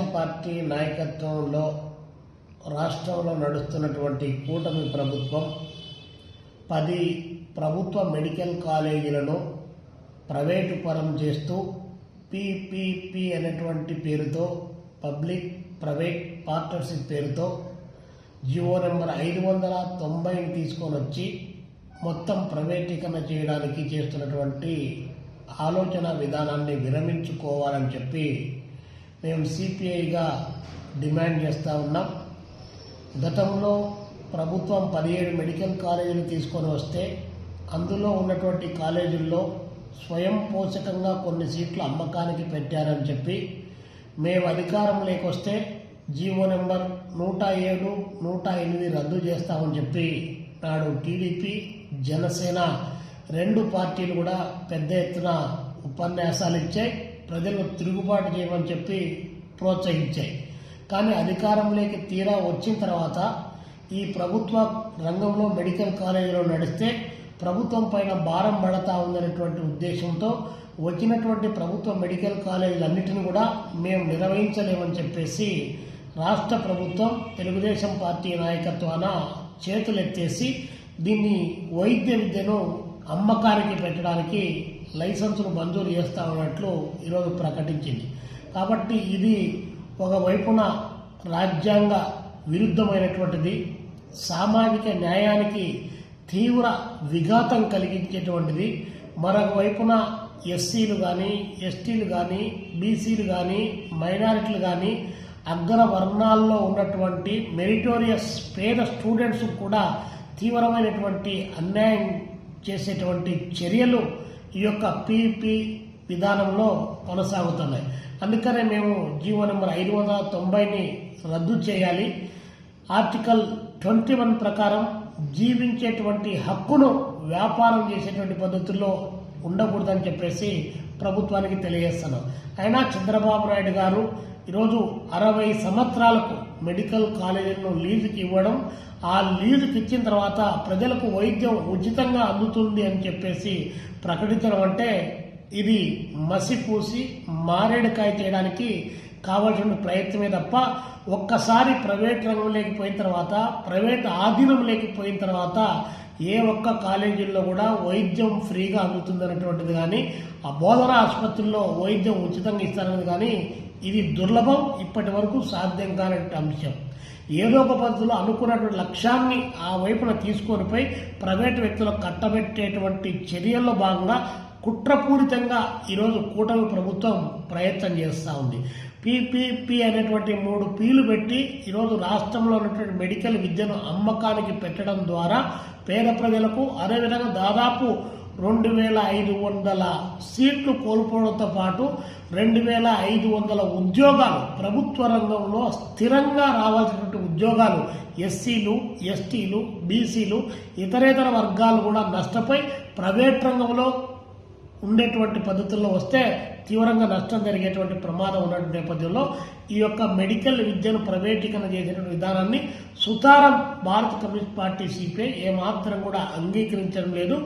Telugu Desam party నాయకత్వంలో రాష్ట్రంలో నడుస్తున్నటువంటి కూటమి ప్రభుత్వం 10 ప్రభుత్వ మెడికల్ కాలేజీలను ప్రైవేటు పరం చేస్తూ పీపీపీ అనేటువంటి పేరుతో పబ్లిక్ ప్రైవేట్ పార్ట్నర్షిప్ పేరుతో జివో నెంబర్ 590ని తీసుకొని వచ్చి మొత్తం ప్రైవేటీకరణ చేయడానికి చేస్తున్నటువంటి ఆలోచన విధానాన్ని విరమించుకోవాలని చెప్పి మేము సిపిఐగా డిమాండ్ చేస్తూ ఉన్నాం. గతంలో ప్రభుత్వం 17 మెడికల్ కాలేజీలు తీసుకొని వస్తే అందులో ఉన్నటువంటి కాలేజీల్లో స్వయం పోషకంగా కొన్ని సీట్లు అమ్మకానికి పెట్టారని చెప్పి మేము అధికారంలోకి వస్తే జీవో నెంబర్ 107, 108 రద్దు చేస్తామని చెప్పి నాడు టీడీపీ, జనసేన 2 పార్టీలు కూడా పెద్ద ఎత్తున ఉపన్యాసాలు ఇచ్చాయి, ప్రజలు తిరుగుబాటు చేయమని చెప్పి ప్రోత్సహించాయి. కానీ అధికారంలోకి తీరా వచ్చిన తర్వాత ఈ ప్రభుత్వ రంగంలో మెడికల్ కాలేజీలో నడిస్తే ప్రభుత్వం పైన భారం పడతా ఉందనేటువంటి ఉద్దేశంతో వచ్చినటువంటి ప్రభుత్వ మెడికల్ కాలేజీలన్నిటిని కూడా మేము నిర్వహించలేమని చెప్పేసి రాష్ట్ర ప్రభుత్వం తెలుగుదేశం పార్టీ నాయకత్వాన చేతులెత్తేసి దీన్ని వైద్య విద్యను అమ్మకానికి పెట్టడానికి లైసెన్సులు మంజూరు చేస్తా ఉన్నట్లు ఈరోజు ప్రకటించింది. కాబట్టి ఇది ఒకవైపున రాజ్యాంగ విరుద్ధమైనటువంటిది, సామాజిక న్యాయానికి తీవ్ర విఘాతం కలిగించేటువంటిది. మరొక వైపున ఎస్సీలు కానీ, ఎస్టీలు కానీ, బీసీలు కానీ, మైనారిటీలు కానీ, అగ్రవర్ణాల్లో ఉన్నటువంటి మెరిటోరియస్ పేద స్టూడెంట్స్ కూడా తీవ్రమైనటువంటి అన్యాయం చేసేటువంటి చర్యలు ఈ యొక్క పీపీ విధానంలో కొనసాగుతున్నాయి. అందుకనే మేము జీవో నెంబర్ 590ని రద్దు చేయాలి. ఆర్టికల్ 21 ప్రకారం జీవించేటువంటి హక్కును వ్యాపారం చేసేటువంటి పద్ధతుల్లో ఉండకూడదని చెప్పేసి ప్రభుత్వానికి తెలియజేస్తున్నాం. అయినా చంద్రబాబు నాయుడు గారు ఈరోజు 60 సంవత్సరాలకు మెడికల్ కాలేజీలను లీజుకి ఇవ్వడం, ఆ లీజుకి ఇచ్చిన తర్వాత ప్రజలకు వైద్యం ఉచితంగా అందుతుంది అని చెప్పేసి ప్రకటించడం అంటే ఇది మసిపూసి మారేడుకాయ చేయడానికి కావాల్సిన ప్రయత్నమే తప్ప ఒక్కసారి ప్రైవేట్ రంగంలోకి పోయిన తర్వాత, ప్రైవేట్ ఆధీనం లేకపోయిన తర్వాత ఏ ఒక్క కాలేజీల్లో కూడా వైద్యం ఫ్రీగా అందుతుందనేటువంటిది కానీ, ఆ బోధన ఆసుపత్రుల్లో వైద్యం ఉచితంగా ఇస్తారనేది కానీ ఇది దుర్లభం, ఇప్పటి వరకు సాధ్యం కాని అంశం. ఏదో ఒక పద్ధతిలో అనుకున్నటువంటి లక్ష్యాన్ని ఆ వైపున తీసుకొని పోయి ప్రైవేటు వ్యక్తులకు కట్టబెట్టేటువంటి చర్యల్లో భాగంగా కుట్రపూరితంగా ఈరోజు కూటమి ప్రభుత్వం ప్రయత్నం చేస్తూ ఉంది. పీపీపీ అనేటువంటి 3 పీలు పెట్టి ఈరోజు రాష్ట్రంలో ఉన్నటువంటి మెడికల్ విద్యను అమ్మకానికి పెట్టడం ద్వారా పేద ప్రజలకు, అదేవిధంగా దాదాపు 2500 సీట్లు కోల్పోవడంతో పాటు 2500 ఉద్యోగాలు, ప్రభుత్వ రంగంలో స్థిరంగా రావాల్సినటువంటి ఉద్యోగాలు ఎస్సీలు, ఎస్టీలు, బీసీలు, ఇతరేతర వర్గాలు కూడా నష్టపోయి ప్రైవేట్ రంగంలో ఉండేటువంటి పద్ధతుల్లో వస్తే తీవ్రంగా నష్టం జరిగేటువంటి ప్రమాదం ఉన్నటువంటి నేపథ్యంలో ఈ యొక్క మెడికల్ విద్యను ప్రైవేటీకరణ చేసేటువంటి విధానాన్ని సుతారం భారత కమ్యూనిస్ట్ పార్టీ సిపిఐ ఏమాత్రం కూడా అంగీకరించడం లేదు.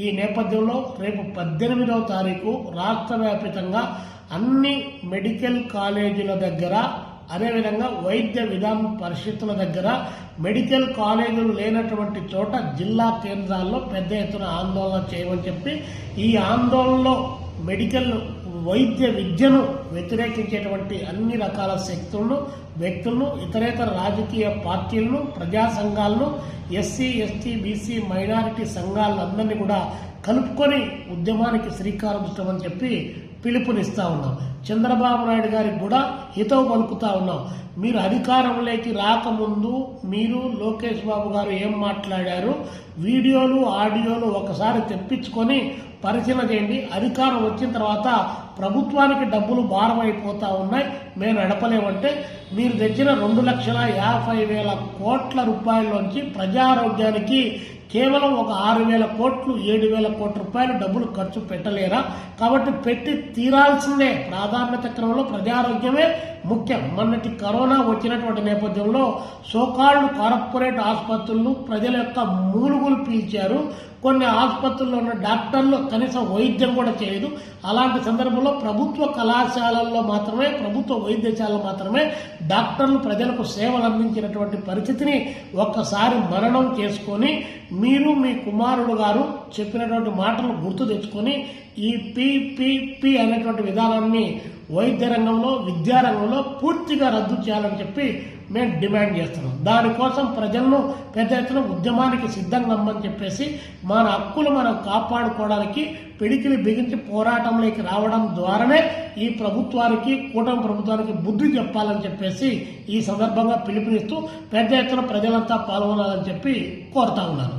ఈ నేపథ్యంలో రేపు 18వ తారీఖు రాష్ట్ర వ్యాప్తంగా అన్ని మెడికల్ కాలేజీల దగ్గర, అదేవిధంగా వైద్య విధాన పరిషత్తుల దగ్గర, మెడికల్ కాలేజీలు లేనటువంటి చోట జిల్లా కేంద్రాల్లో పెద్ద ఎత్తున ఆందోళన చేయమని చెప్పి, ఈ ఆందోళనలో మెడికల్ వైద్య విద్యను వ్యతిరేకించేటువంటి అన్ని రకాల శక్తులను, వ్యక్తులను, ఇతరేతర రాజకీయ పార్టీలను, ప్రజా సంఘాలను, ఎస్సీ, ఎస్టీ, బీసీ, మైనారిటీ సంఘాలందరినీ కూడా కలుపుకొని ఉద్యమానికి శ్రీకారం చుట్టమని చెప్పి పిలుపునిస్తా ఉన్నాం. చంద్రబాబు నాయుడు గారికి కూడా హితవు పలుకుతా ఉన్నాం. మీరు అధికారంలోకి రాకముందు మీరు లోకేష్ బాబు గారు ఏం మాట్లాడారు, వీడియోలు, ఆడియోలు ఒకసారి తెప్పించుకొని పరిశీలన చేయండి. అధికారం వచ్చిన తర్వాత ప్రభుత్వానికి డబ్బులు భారం అయిపోతా ఉన్నాయి, మేము నడపలేమంటే మీరు తెచ్చిన 2,50,000 కోట్ల రూపాయల్లోంచి ప్రజారోగ్యానికి కేవలం ఒక 6,000 కోట్లు, 7,000 కోట్ల రూపాయలు డబ్బులు ఖర్చు పెట్టలేరా? కాబట్టి పెట్టి తీరాల్సిందే. ప్రాధాన్యత క్రమంలో ప్రజారోగ్యమే ముఖ్యం. మొన్నటి కరోనా వచ్చినటువంటి నేపథ్యంలో సోకాళ్ళు కార్పొరేట్ ఆసుపత్రులు ప్రజల యొక్క మూలుగులు పీల్చారు. కొన్ని ఆసుపత్రుల్లో ఉన్న డాక్టర్లు కనీసం వైద్యం కూడా చేయదు. అలాంటి సందర్భంలో ప్రభుత్వ కళాశాలల్లో మాత్రమే, ప్రభుత్వ వైద్యశాలలు మాత్రమే డాక్టర్లు ప్రజలకు సేవలు అందించినటువంటి పరిస్థితిని ఒక్కసారి మననం చేసుకొని మీరు మీ కుమారుడు గారు చెప్పినటువంటి మాటలు గుర్తు తెచ్చుకొని ఈ PPP అనేటువంటి విధానాన్ని వైద్య రంగంలో విద్యారంగంలో పూర్తిగా రద్దు చేయాలని చెప్పి మేము డిమాండ్ చేస్తున్నాం. దానికోసం ప్రజలను పెద్ద ఎత్తున ఉద్యమానికి సిద్ధంగా అమ్మని చెప్పేసి మన హక్కులు మనం కాపాడుకోవడానికి పిడికిలి బిగించి పోరాటంలోకి రావడం ద్వారానే ఈ ప్రభుత్వానికి కూటమి ప్రభుత్వానికి బుద్ధి చెప్పాలని చెప్పేసి ఈ సందర్భంగా పిలుపునిస్తూ పెద్ద ఎత్తున ప్రజలంతా పాల్గొనాలని చెప్పి కోరుతా ఉన్నాను.